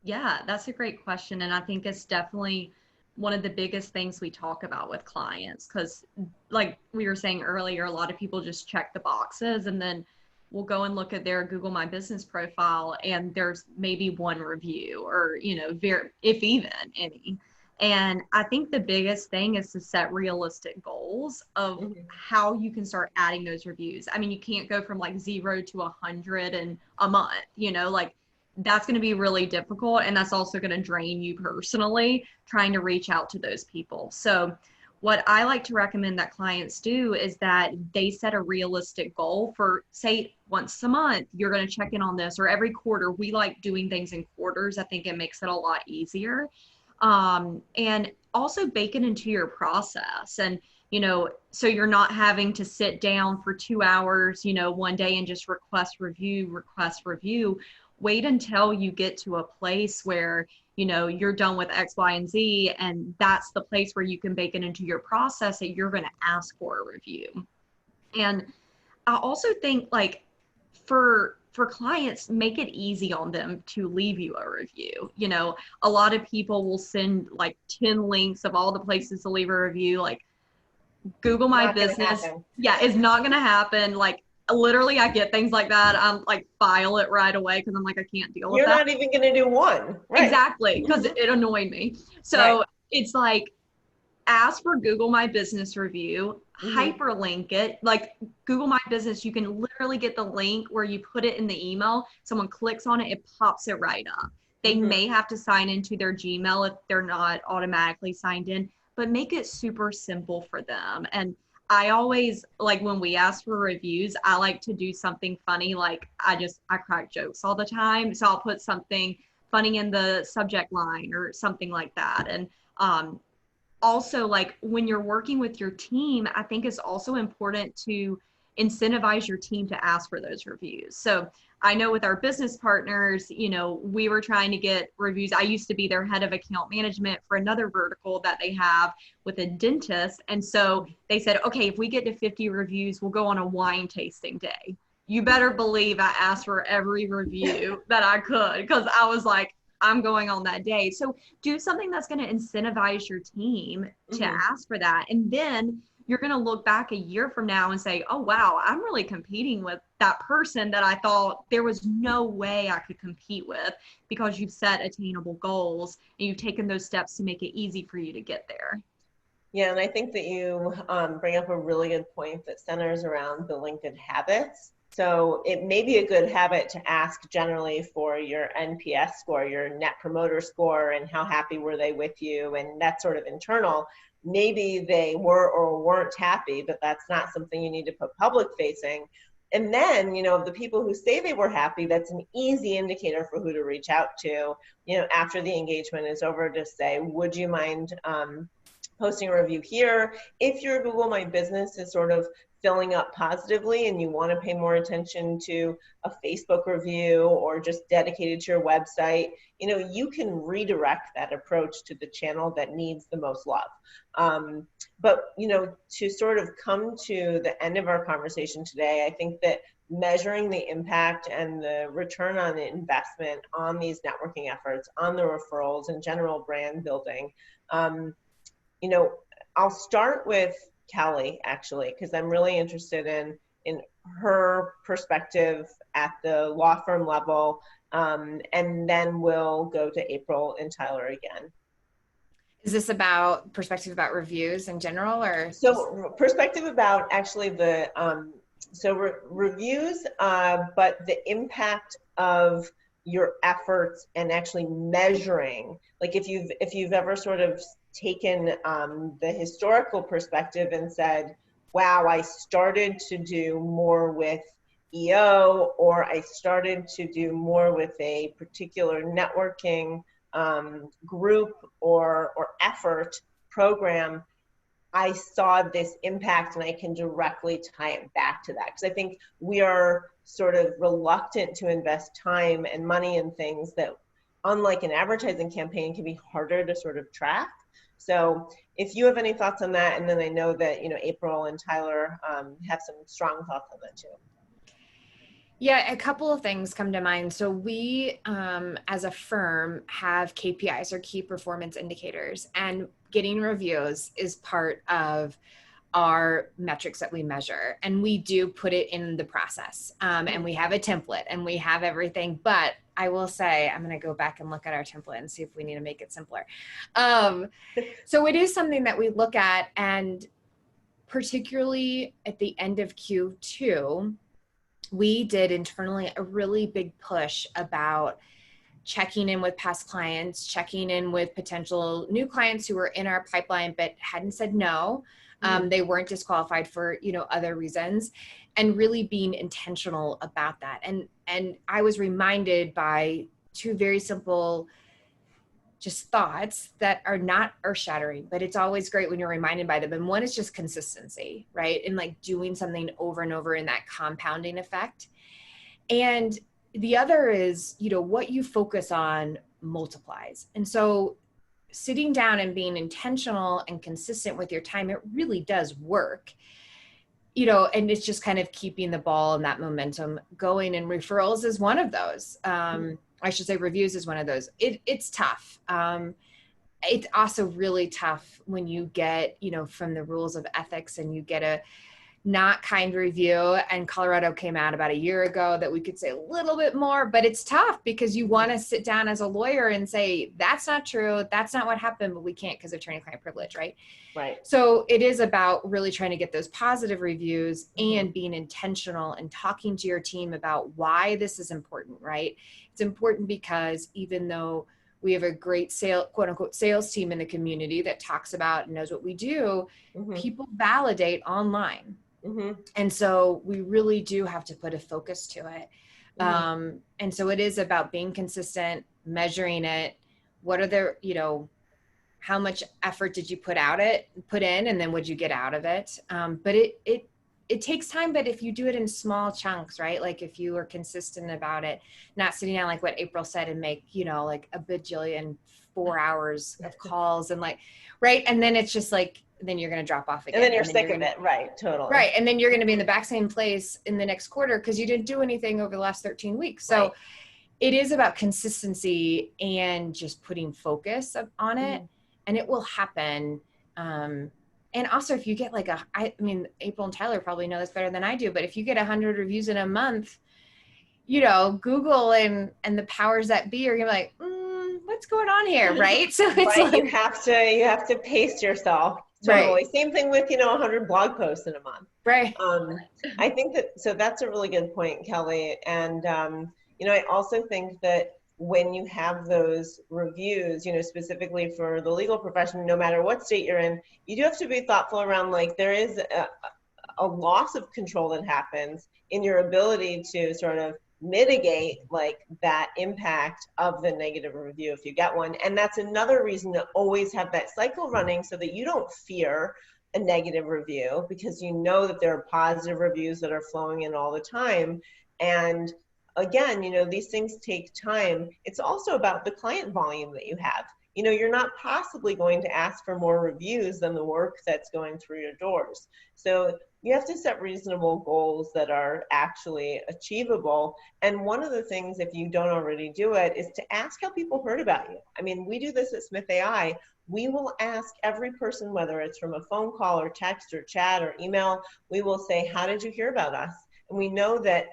Yeah, that's a great question. And I think it's definitely one of the biggest things we talk about with clients, because like we were saying earlier, a lot of people just check the boxes and then we'll go and look at their Google My Business profile and there's maybe one review, or, if even any. And I think the biggest thing is to set realistic goals of how you can start adding those reviews. I mean, you can't go from like 0 to 100 in a month, that's going to be really difficult. And that's also going to drain you personally, trying to reach out to those people. So what I like to recommend that clients do is that they set a realistic goal for, say, once a month, you're going to check in on this, or every quarter. We like doing things in quarters. I think it makes it a lot easier. And also bake it into your process. And, so you're not having to sit down for 2 hours, one day and just request review. Wait until you get to a place where, you're done with X, Y, and Z. And that's the place where you can bake it into your process that you're going to ask for a review. And I also think, like, for clients, make it easy on them to leave you a review. A lot of people will send like 10 links of all the places to leave a review. Like, Google My Business, it's not going to happen. Like, literally, I get things like that. I'm like, file it right away, because I'm like, I can't deal with that. You're not even going to do one. Right. Exactly, because it annoyed me. So it's like, ask for Google My Business review, hyperlink it. Like, Google My Business, you can literally get the link where you put it in the email. Someone clicks on it, it pops it right up. They may have to sign into their Gmail if they're not automatically signed in, but make it super simple for them. And I always, like, when we ask for reviews, I like to do something funny. Like, I crack jokes all the time. So I'll put something funny in the subject line or something like that. And also, like, when you're working with your team, I think it's also important to incentivize your team to ask for those reviews. So I know with our business partners, we were trying to get reviews. I used to be their head of account management for another vertical that they have with a dentist. And so they said, okay, if we get to 50 reviews, we'll go on a wine tasting day. You better believe I asked for every review that I could, because I was like, I'm going on that day. So do something that's going to incentivize your team to ask for that. And then you're going to look back a year from now and say, oh, wow, I'm really competing with that person that I thought there was no way I could compete with, because you've set attainable goals and you've taken those steps to make it easy for you to get there. Yeah, and I think that you bring up a really good point that centers around building good habits. So it may be a good habit to ask generally for your NPS score, your Net Promoter Score, and how happy were they with you, and that's sort of internal. Maybe they were or weren't happy, but that's not something you need to put public facing. And then, of the people who say they were happy, that's an easy indicator for who to reach out to, after the engagement is over, to say, would you mind posting a review here. If your Google My Business is sort of filling up positively and you want to pay more attention to a Facebook review or just dedicated to your website, you can redirect that approach to the channel that needs the most love. But to sort of come to the end of our conversation today, I think that measuring the impact and the return on investment on these networking efforts, on the referrals and general brand building, I'll start with Kelley, actually, because I'm really interested in her perspective at the law firm level, and then we'll go to April and Tyler again. Is this about perspective about reviews in general, or? So perspective about actually the, reviews, but the impact of your efforts and actually measuring, like if you've ever sort of taken the historical perspective and said, wow, I started to do more with EO, or I started to do more with a particular networking group or effort program, I saw this impact and I can directly tie it back to that. Because I think we are sort of reluctant to invest time and money in things that, unlike an advertising campaign, can be harder to sort of track. So if you have any thoughts on that, and then I know that, April and Tyler have some strong thoughts on that too. Yeah, a couple of things come to mind. So we, as a firm, have KPIs, or key performance indicators, and getting reviews is part of our metrics that we measure. And we do put it in the process. And we have a template and we have everything. But I will say, I'm going to go back and look at our template and see if we need to make it simpler. So it is something that we look at, and particularly at the end of Q2, we did internally a really big push about checking in with past clients, checking in with potential new clients who were in our pipeline but hadn't said no. They weren't disqualified for, other reasons, and really being intentional about that. And I was reminded by two very simple just thoughts that are not earth-shattering, but it's always great when you're reminded by them. And one is just consistency, right? And like doing something over and over in that compounding effect. And the other is, what you focus on multiplies. And so sitting down and being intentional and consistent with your time, it really does work. And it's just kind of keeping the ball and that momentum going. And referrals is one of those. I should say reviews is one of those. It's tough. It's also really tough when you get, from the rules of ethics, and you get a not kind review. And Colorado came out about a year ago that we could say a little bit more, but it's tough because you want to sit down as a lawyer and say, that's not true. That's not what happened, but we can't because of attorney-client privilege, right? Right. So it is about really trying to get those positive reviews and being intentional and talking to your team about why this is important, right? It's important because even though we have a great quote unquote sales team in the community that talks about and knows what we do, people validate online. And so we really do have to put a focus to it. And so it is about being consistent, measuring it. What are the, how much effort did you put in, and then what'd you get out of it? But it takes time, but if you do it in small chunks, right? Like if you are consistent about it, not sitting down like what April said and make, like a bajillion 4 hours of calls and right. And then it's just like, then you're going to drop off again. And then you're sick of it. Right. Totally. Right. And then you're going to be in the back same place in the next quarter because you didn't do anything over the last 13 weeks. So it is about consistency and just putting focus on it, and it will happen. And also if you get April and Tyler probably know this better than I do, but if you get 100 reviews in a month, Google and the powers that be are going to be like, what's going on here? Right. So it's right. You have to pace yourself. Totally. Right. Same thing with, 100 blog posts in a month. Right. I think so that's a really good point, Kelley. And, I also think that when you have those reviews, specifically for the legal profession, no matter what state you're in, you do have to be thoughtful around, there is a loss of control that happens in your ability to sort of mitigate like that impact of the negative review if you get one. And that's another reason to always have that cycle running, so that you don't fear a negative review, because you know that there are positive reviews that are flowing in all the time. And again, you know, these things take time. It's also about the client volume that you have. You know, you're not possibly going to ask for more reviews than the work that's going through your doors. So you have to set reasonable goals that are actually achievable. And one of the things, if you don't already do it, is to ask how people heard about you. I mean, we do this at Smith.ai. We will ask every person, whether it's from a phone call or text or chat or email, we will say, how did you hear about us? And we know that,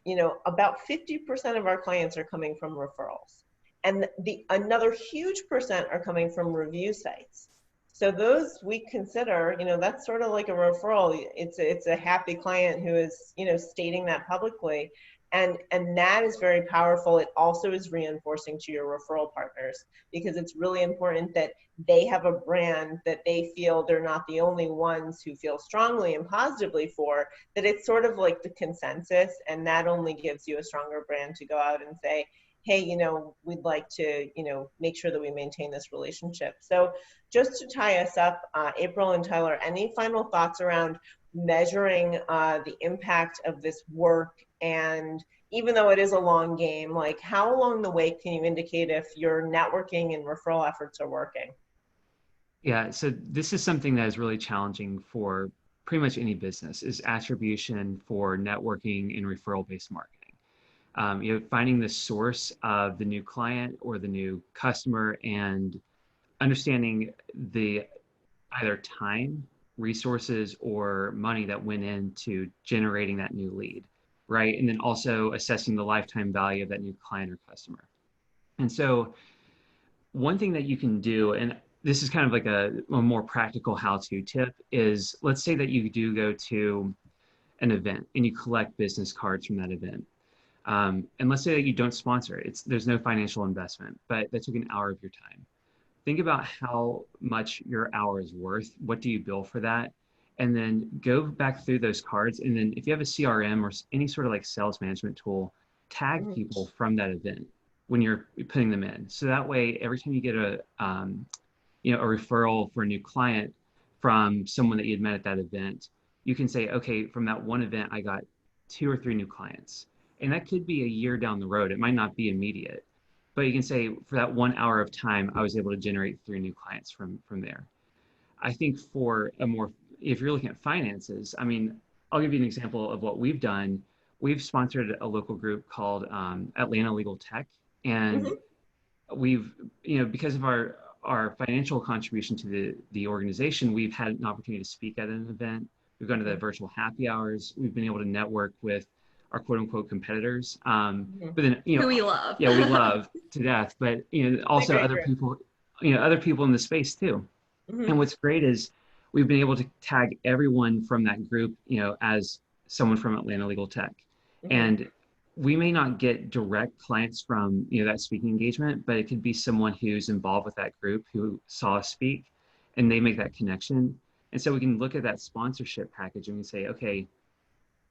you know, about 50% of our clients are coming from referrals. And another huge percent are coming from review sites. So those we consider, you know, that's sort of like a referral. It's a happy client who is, you know, stating that publicly. And that is very powerful. It also is reinforcing to your referral partners, because it's really important that they have a brand that they feel they're not the only ones who feel strongly and positively for, that it's sort of like the consensus, and that only gives you a stronger brand to go out and say, hey, you know, we'd like to, you know, make sure that we maintain this relationship. So just to tie us up, April and Tyler, any final thoughts around measuring the impact of this work? And even though it is a long game, like how along the way can you indicate if your networking and referral efforts are working? Yeah, so this is something that is really challenging for pretty much any business, is attribution for networking and referral-based marketing. You know, finding the source of the new client or the new customer, and understanding the either time, resources, or money that went into generating that new lead, right? And then also assessing the lifetime value of that new client or customer. And so one thing that you can do, and this is kind of like a more practical how-to tip, is let's say that you do go to an event and you collect business cards from that event. And let's say that you don't sponsor it. There's no financial investment, but that took an hour of your time. Think about how much your hour is worth. What do you bill for that? And then go back through those cards. And then if you have a CRM or any sort of like sales management tool, tag people from that event when you're putting them in. So that way, every time you get a referral for a new client from someone that you had met at that event, you can say, okay, from that one event, I got 2 or 3 new clients. And that could be a year down the road. It might not be immediate, but you can say for that 1 hour of time, I was able to generate 3 new clients from there. I think for if you're looking at finances, I mean, I'll give you an example of what we've done. We've sponsored a local group called Atlanta Legal Tech. And we've, you know, because of our financial contribution to the organization, we've had an opportunity to speak at an event. We've gone to the virtual happy hours. We've been able to network with our quote unquote competitors. But then, you know, who we love. Yeah, we love to death, but, you know, also other people, you know, other people in the space too. And what's great is we've been able to tag everyone from that group, you know, as someone from Atlanta Legal Tech. And we may not get direct clients from, you know, that speaking engagement, but it could be someone who's involved with that group who saw us speak, and they make that connection. And so we can look at that sponsorship package and we say, okay,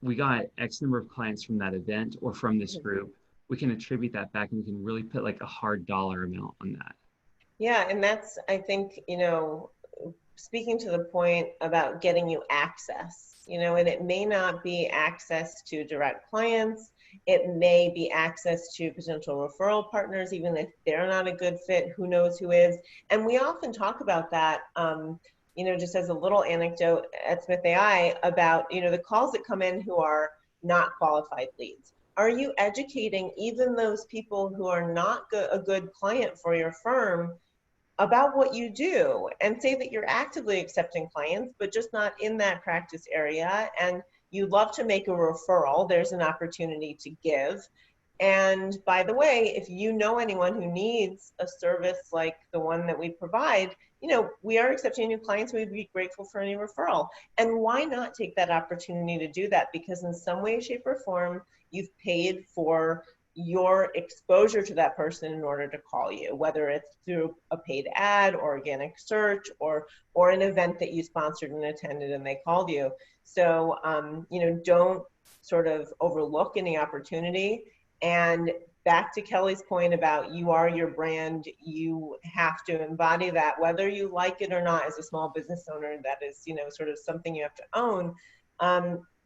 we got X number of clients from that event or from this group. We can attribute that back, and we can really put like a hard dollar amount on that. Yeah, and that's, I think, you know, speaking to the point about getting you access, you know, and it may not be access to direct clients. It may be access to potential referral partners, even if they're not a good fit, who knows who is. And we often talk about that, you know, just as a little anecdote at Smith.ai about, you know, the calls that come in who are not qualified leads. Are you educating even those people who are not a good client for your firm about what you do, and say that you're actively accepting clients, but just not in that practice area, and you'd love to make a referral? There's an opportunity to give. And by the way, if you know anyone who needs a service like the one that we provide, you know, we are accepting new clients. We'd be grateful for any referral. And why not take that opportunity to do that? Because in some way, shape, or form, you've paid for your exposure to that person in order to call you, whether it's through a paid ad or organic search or an event that you sponsored and attended and they called you. So, you know, don't sort of overlook any opportunity. And back to Kelley's point about you are your brand, you have to embody that, whether you like it or not. As a small business owner, that is, you know, sort of something you have to own.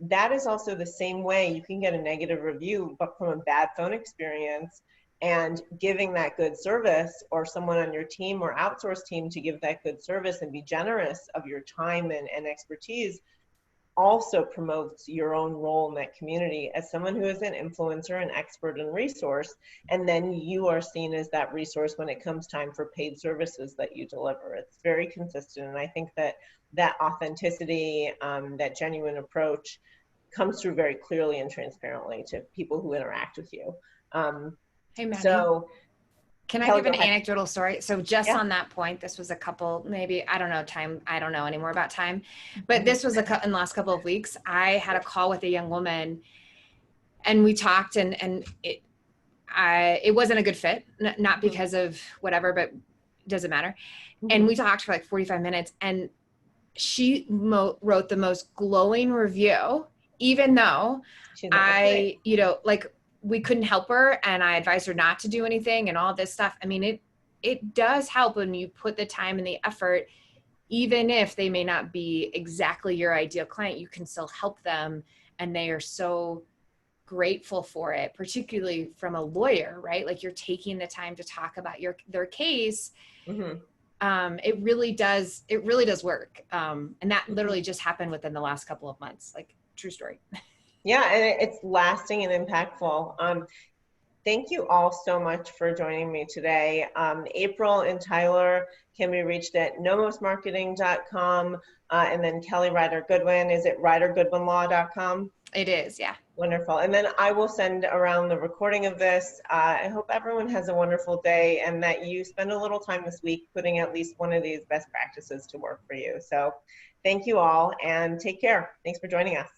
That is also the same way you can get a negative review, but from a bad phone experience, and giving that good service, or someone on your team or outsource team to give that good service and be generous of your time and expertise, also promotes your own role in that community as someone who is an influencer, an expert and resource. And then you are seen as that resource when it comes time for paid services that you deliver. It's very consistent. And I think that that authenticity, that genuine approach comes through very clearly and transparently to people who interact with you. Hey, Maddy. So can I Kelley, give an go ahead. anecdotal story? So just Yeah. on that point, this was a couple, maybe, I don't know time. I don't know anymore about time, but this was in the last couple of weeks. I had a call with a young woman and we talked, and it wasn't a good fit, not because of whatever, but it doesn't matter. And we talked for like 45 minutes and she wrote the most glowing review, even though you know, like, we couldn't help her and I advised her not to do anything and all this stuff. I mean, it does help when you put the time and the effort, even if they may not be exactly your ideal client, you can still help them. And they are so grateful for it, particularly from a lawyer, right? Like, you're taking the time to talk about their case. It really does work. And that literally just happened within the last couple of months, like, true story. Yeah, and it's lasting and impactful. Thank you all so much for joining me today. April and Tyler can be reached at nomosmarketing.com, and then Kelley Ryder Goodwin, is it rydergoodwinlaw.com? It is, yeah. Wonderful. And then I will send around the recording of this. I hope everyone has a wonderful day and that you spend a little time this week putting at least one of these best practices to work for you. So thank you all and take care. Thanks for joining us.